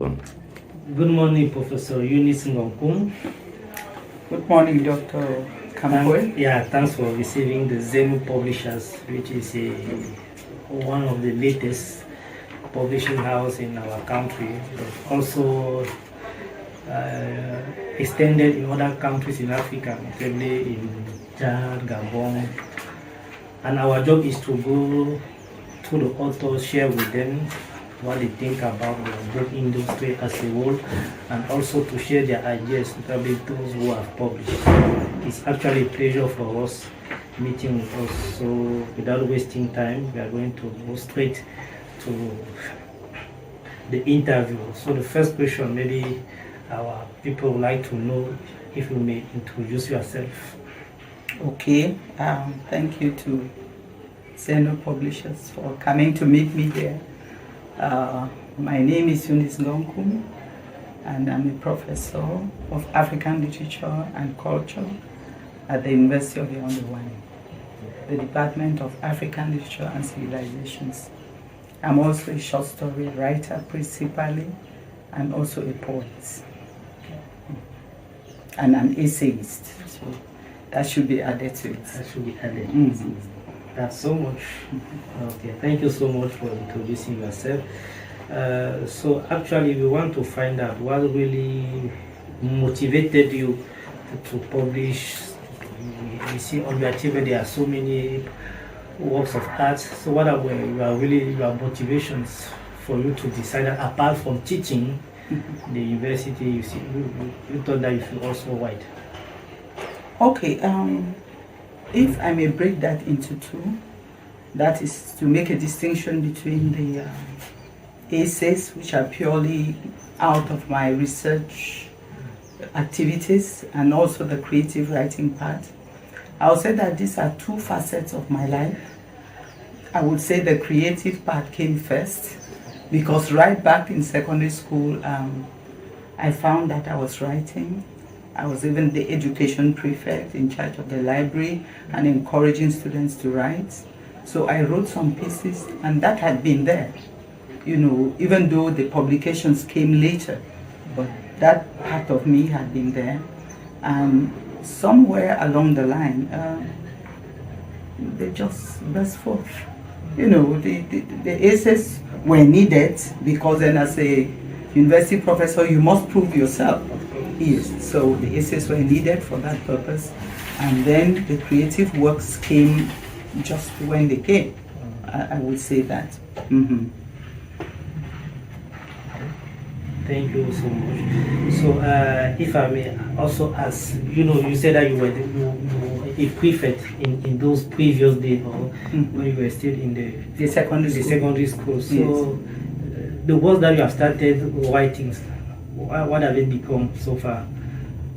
Good morning, Professor Eunice Ngongkum. Good morning, Dr. Cameroun. Thanks for receiving the Zenu Publishers, which is one of the latest publishing house in our country. But also extended in other countries in Africa, notably in Chad, Gabon. And our job is to go to the authors, share with them what they think about the book industry as a whole, and also to share their ideas, notably those who have published. It's actually a pleasure for us meeting with us. So without wasting time, we are going to go straight to the interview. So the first question, maybe our people would like to know if you may introduce yourself. Okay, thank you to Zenu Publishers for coming to meet me here. My name is Eunice Ngongkum, and I'm a professor of African literature and culture at the University of Yaoundé I, the Department of African Literature and Civilizations. I'm also a short story writer principally, and also a poet, and an essayist. So that should be added to it. That should be added. That's so much. Okay, thank you so much for introducing yourself. So actually we want to find out what really motivated you to publish. We see on your achievement there are so many works of art. So what are your motivations for you to decide that apart from teaching the university, you thought that you should also write? Okay, if I may break that into two, that is to make a distinction between the essays, which are purely out of my research activities, and also the creative writing part. I would say that these are two facets of my life. I would say the creative part came first, because right back in secondary school, I found that I was writing. I was even the education prefect in charge of the library and encouraging students to write. So I wrote some pieces, and that had been there, you know, even though the publications came later, but that part of me had been there. And somewhere along the line, they just burst forth. You know, the essays were needed, because then as a university professor, you must prove yourself. Yes, so the essays were needed for that purpose, and then the creative works came just when they came. I would say that. Thank you so much. So if I may also ask, you said that you were a prefect in those previous days, or when you were still in the secondary school. So yes. The works that you have started writing, what have it become so far?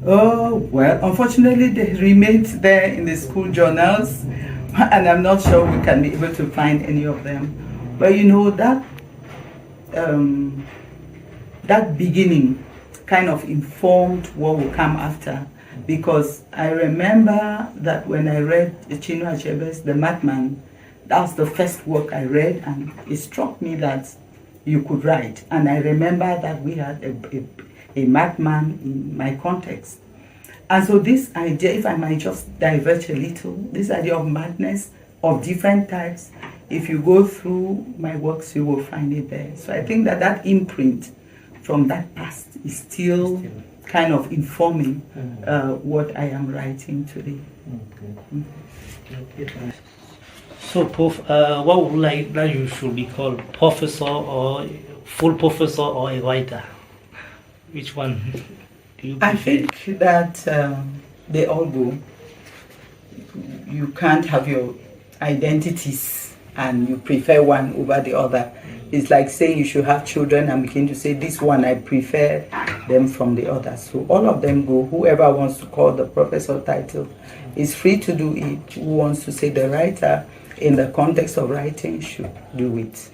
Oh, well, unfortunately they remained there in the school journals, and I'm not sure we can be able to find any of them. But that beginning kind of informed what will come after, because I remember that when I read Chinua Achebe's The Madman, that was the first work I read, and it struck me that you could write. And I remember that we had a madman in my context. And so this idea, if I might just diverge a little, this idea of madness of different types, if you go through my works, you will find it there. So I think that imprint from that past is still kind of informing what I am writing today. Okay. So, Prof, what would you like that you should be called, professor or full professor or a writer? Which one do you prefer? I think that they all go. You can't have your identities and you prefer one over the other. It's like saying you should have children and begin to say, this one I prefer them from the other. So all of them go. Whoever wants to call the professor title is free to do it. Who wants to say the writer in the context of writing should do it.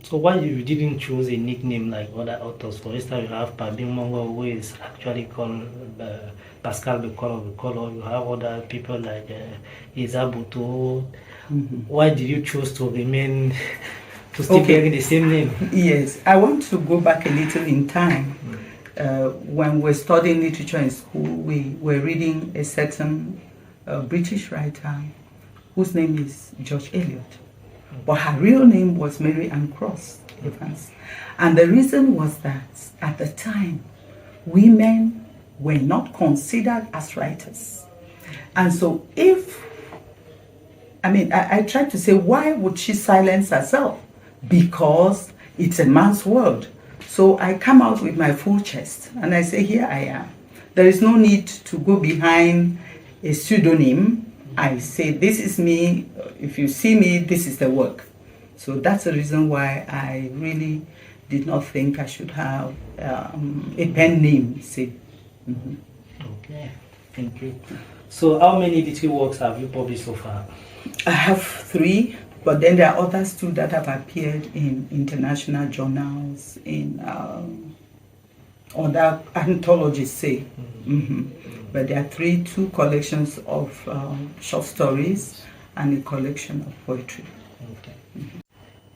So why you didn't choose a nickname like other authors? For instance, you have Pabin Mongo, who is actually called Pascal Bekolo. You have other people like Isa Buto. Why did you choose to remain to still bearing the same name? Yes, I want to go back a little in time. When we're studying literature in school, we were reading a certain British writer whose name is George Eliot. But her real name was Mary Ann Cross Evans. And the reason was that at the time, women were not considered as writers. And so I tried to say, why would she silence herself? Because it's a man's world. So I come out with my full chest and I say, here I am. There is no need to go behind a pseudonym. I say, this is me. If you see me, this is the work. So that's the reason why I really did not think I should have a pen name. Say. Mm-hmm. Okay, thank you. So how many literary works have you published so far? I have 3, but then there are others too that have appeared in international journals, in other anthologies, say. Mm-hmm. But there are 2 collections of short stories and a collection of poetry. Okay. Mm-hmm.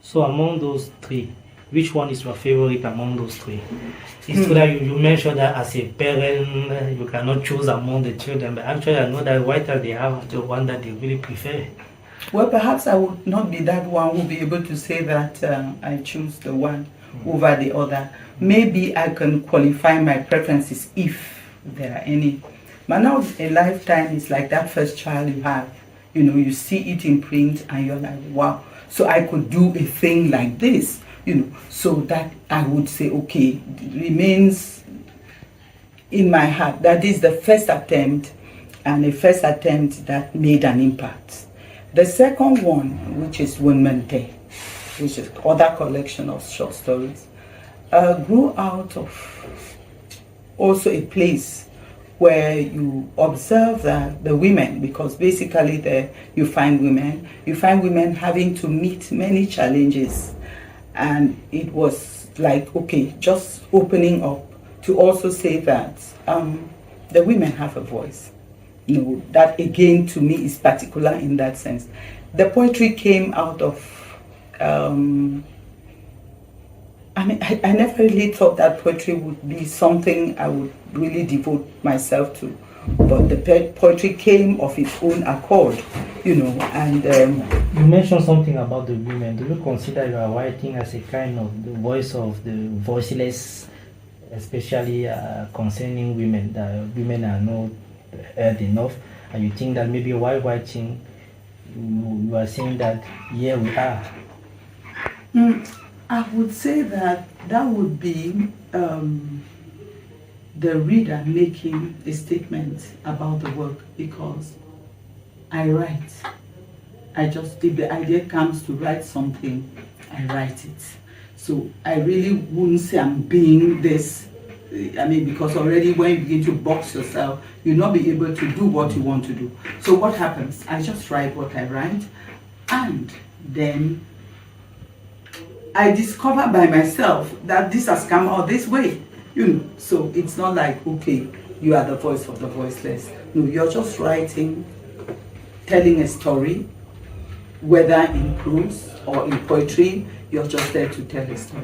So among those 3, which one is your favorite among those 3? It's true that you mentioned that as a parent, you cannot choose among the children, but actually I know that writers, they have the one that they really prefer. Well, perhaps I would not be that one who will be able to say that I choose the one over the other. Maybe I can qualify my preferences if there are any. But now a lifetime is like that first child you have. You know, you see it in print and you're like, wow, so I could do a thing like this. You know, so that I would say, okay, it remains in my heart. That is the first attempt, and a first attempt that made an impact. The second one, which is Wen Men Nte, which is other collection of short stories, grew out of also a place where you observe the women, because basically there you find women having to meet many challenges. And it was like, okay, just opening up to also say that the women have a voice. You know, that again to me is particular in that sense. The poetry came out of, I never really thought that poetry would be something I would really devote myself to. But the poetry came of its own accord, you know, and... You mentioned something about the women. Do you consider you are writing as a kind of the voice of the voiceless, especially concerning women, that women are not heard enough? And you think that maybe while writing, you are saying that, here we are? I would say that would be... the reader making a statement about the work, because I write. If the idea comes to write something, I write it. So I really wouldn't say I'm being this. Because already when you begin to box yourself, you'll not be able to do what you want to do. So what happens? I just write what I write, and then I discover by myself that this has come out this way. You know, so it's not like, okay, you are the voice of the voiceless. No, you're just writing, telling a story, whether in prose or in poetry, you're just there to tell a story.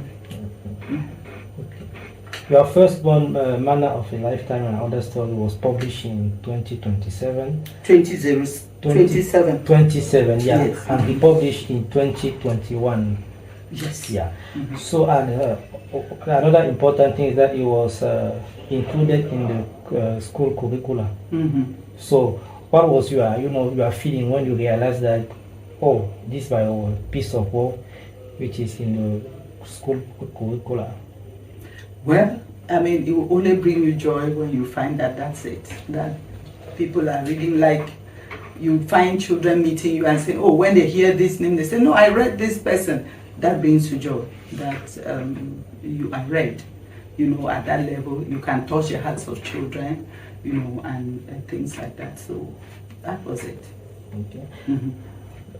Your first one, Manner of a Lifetime and Other Story, was published in 2027. 27. 27, yeah. Yes. And republished in 2021. Yes. Yeah. Mm-hmm. So, another important thing is that it was included in the school curricula. Mm-hmm. So, what was your feeling when you realized that, oh, this is a piece of work which is in the school curricula? Well, it will only bring you joy when you find that that's it. That people are reading, like you find children meeting you and saying, oh, when they hear this name, they say, no, I read this person. That brings you joy, that you are read. At that level, you can touch the hearts of children, and things like that. So that was it. Okay. Mm-hmm.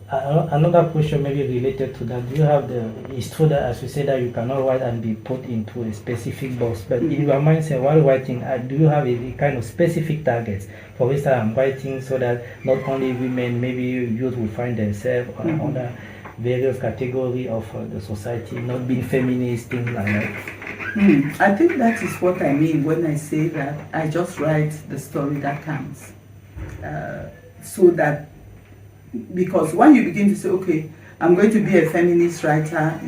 Another question maybe related to that. Do you have it's true that, as you say, that you cannot write and be put into a specific box, but in your mindset while writing, do you have a kind of specific targets? For instance, I'm writing so that not only women, maybe youth will find themselves, or other various category of the society, not being feminist, things like that? I think that is what I mean when I say that I just write the story that counts. So that, because when you begin to say, okay, I'm going to be a feminist writer,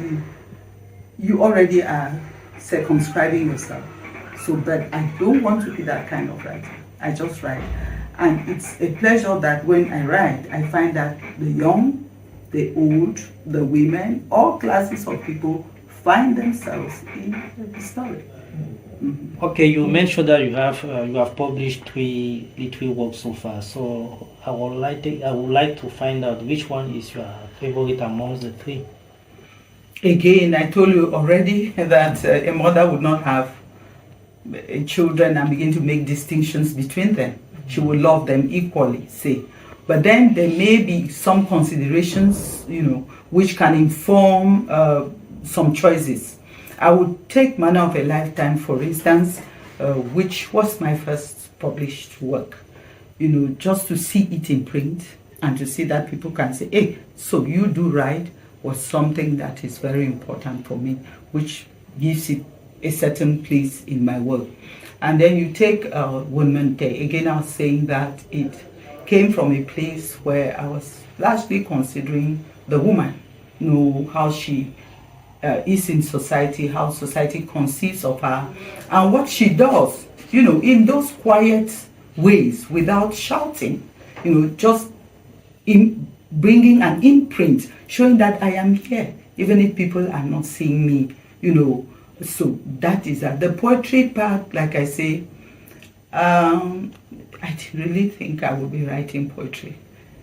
you already are circumscribing yourself. So, but I don't want to be that kind of writer. I just write. And it's a pleasure that when I write, I find that the young, the old, the women, all classes of people find themselves in the story. Mm-hmm. Okay, you mentioned that you have published 3 literary works so far. So I would like to find out which one is your favorite amongst the 3. Again, I told you already that a mother would not have children and begin to make distinctions between them. She would love them equally, say. But then there may be some considerations, which can inform some choices. I would take Manner of a Lifetime, for instance, which was my first published work. Just to see it in print and to see that people can say, hey, so you do write, was something that is very important for me, which gives it a certain place in my work. And then you take Wen Men Nte. Again, I was saying that it came from a place where I was largely considering the woman, how she is in society, how society conceives of her, and what she does, in those quiet ways, without shouting, just in bringing an imprint, showing that I am here, even if people are not seeing me, So that is that. The poetry part, like I say, I really think I would be writing poetry,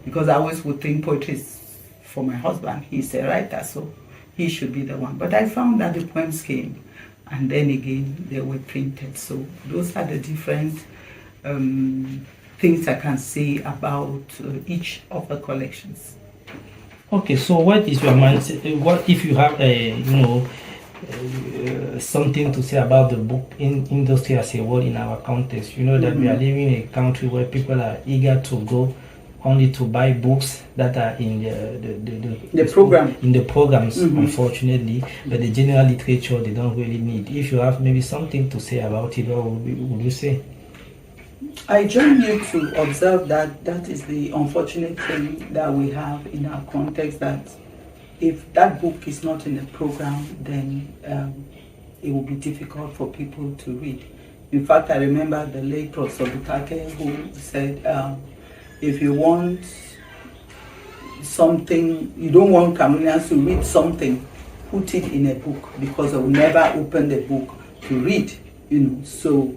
because I always would think poetry is for my husband. He's a writer, so he should be the one. But I found that the poems came, and then again they were printed. So those are the different things I can say about each of the collections. Okay, so what is your mindset? What if you have something to say about the book industry as a whole in our context? That we are living in a country where people are eager to go only to buy books that are in the program, in the programs, unfortunately, but the general literature they don't really need. If you have maybe something to say about it, what would you say? I join you to observe that that is the unfortunate thing that we have in our context, that if that book is not in the program, then it will be difficult for people to read. In fact, I remember the late Professor who said, if you want something, you don't want Cameroonians to read something, put it in a book, because I will never open the book to read, So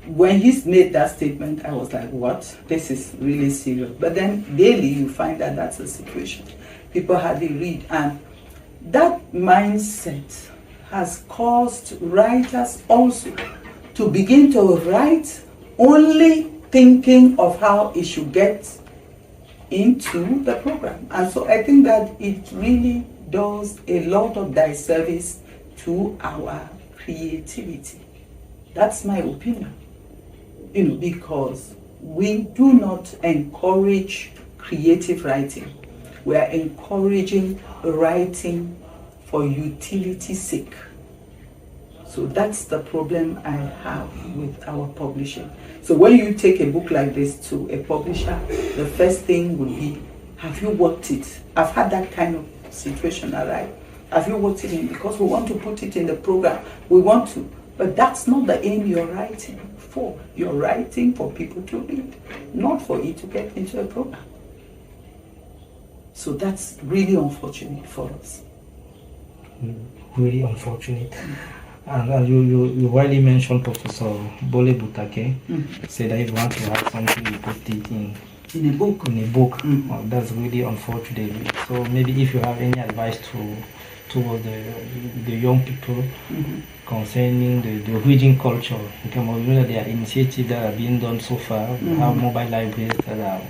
when he's made that statement, I was like, what? This is really serious. But then daily you find that that's the situation. People hardly read, and that mindset has caused writers also to begin to write only thinking of how it should get into the program. And so I think that it really does a lot of disservice to our creativity. That's my opinion. Because we do not encourage creative writing. We are encouraging writing for utility's sake. So that's the problem I have with our publishing. So when you take a book like this to a publisher, the first thing would be, have you worked it? I've had that kind of situation, right? Have you worked it in? Because we want to put it in the program. We want to. But that's not the aim you're writing for. You're writing for people to read, not for it to get into a program. So that's really unfortunate for us. Really unfortunate. And you already mentioned Professor Bole Butake, said that if you want to have something, you put it in a book. Well, that's really unfortunate. So maybe if you have any advice towards the young people concerning the reading culture in Cameroon, there are initiatives that are being done so far. We have mobile libraries that are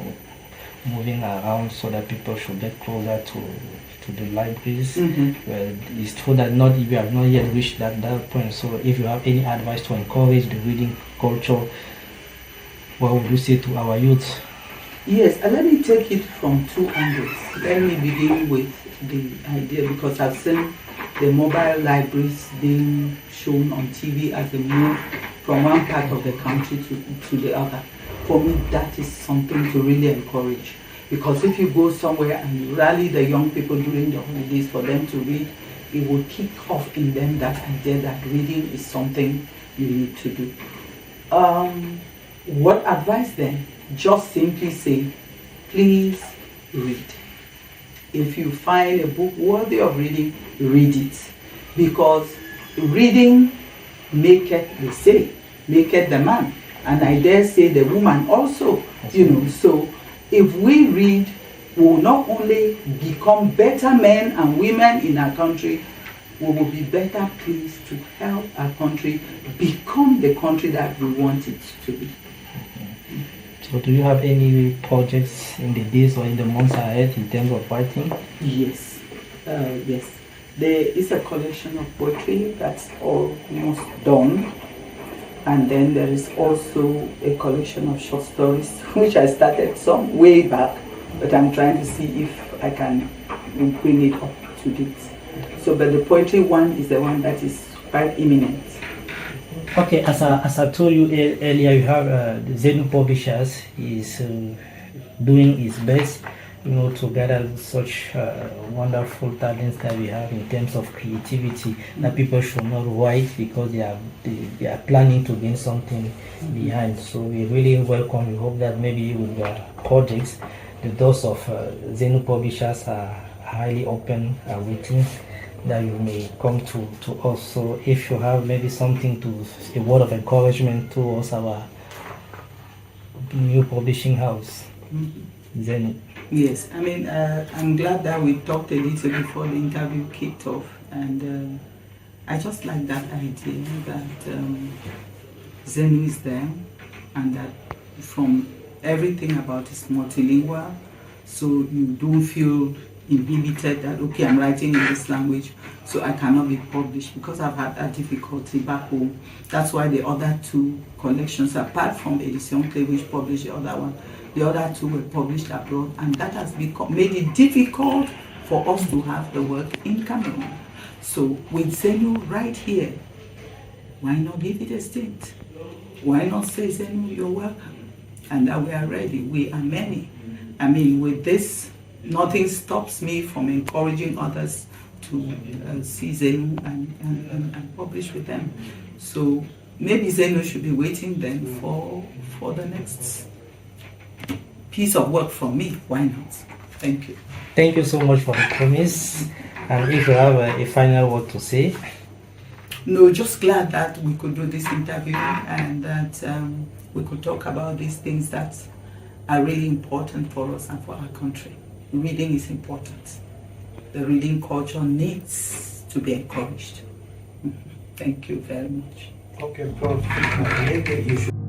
moving around so that people should get closer to the libraries. Well, it's true that we have not yet reached that point. So if you have any advice to encourage the reading culture, what would you say to our youth? Yes, let me take it from two angles. Let me begin with the idea, because I've seen the mobile libraries being shown on TV as a move from one part of the country to the other. For me, that is something to really encourage, because if you go somewhere and you rally the young people during the holidays for them to read, it will kick off in them that idea that reading is something you need to do. What advice then? Just simply say, please read. If you find a book worthy of reading, read it. Because reading maketh, they say, maketh the man. And I dare say the woman also, So if we read, we will not only become better men and women in our country, we will be better pleased to help our country become the country that we want it to be. So do you have any projects in the days or in the months ahead in terms of writing? Yes, yes. There is a collection of poetry that's almost done. And then there is also a collection of short stories, which I started some way back, but I'm trying to see if I can bring it up to date. So, but the poetry one is the one that is quite imminent. Okay, as I told you earlier, you have the Zenu Publishers is doing its best, to gather such wonderful talents that we have in terms of creativity that people should not write because they are planning to gain something behind. So we really welcome. We hope that maybe with your projects, the doors of Zenu Publishers are highly open, waiting that you may come to us. So if you have maybe something a word of encouragement towards our new publishing house, Zenu. Yes, I mean, I'm glad that we talked a little before the interview kicked off, and I just like that idea that Zenu is there, and that from everything about it's multilingual, so you don't feel inhibited that, okay, I'm writing in this language, so I cannot be published, because I've had that difficulty back home. That's why the other two collections, apart from Édition, which published the other one, the other two were published abroad, and that has made it difficult for us to have the work in Cameroon. So with Zenu right here, why not give it a stint? Why not say, Zenu, you're welcome, and that we are ready, we are many. I mean, with this, nothing stops me from encouraging others to see Zenu and publish with them. So maybe Zenu should be waiting then for the next piece of work from me. Why not? Thank you. Thank you so much for the promise. And if you have a final word to say. No, just glad that we could do this interview and that we could talk about these things that are really important for us and for our country. Reading is important. The reading culture needs to be encouraged. Thank you very much. Okay, Prof. Maybe you should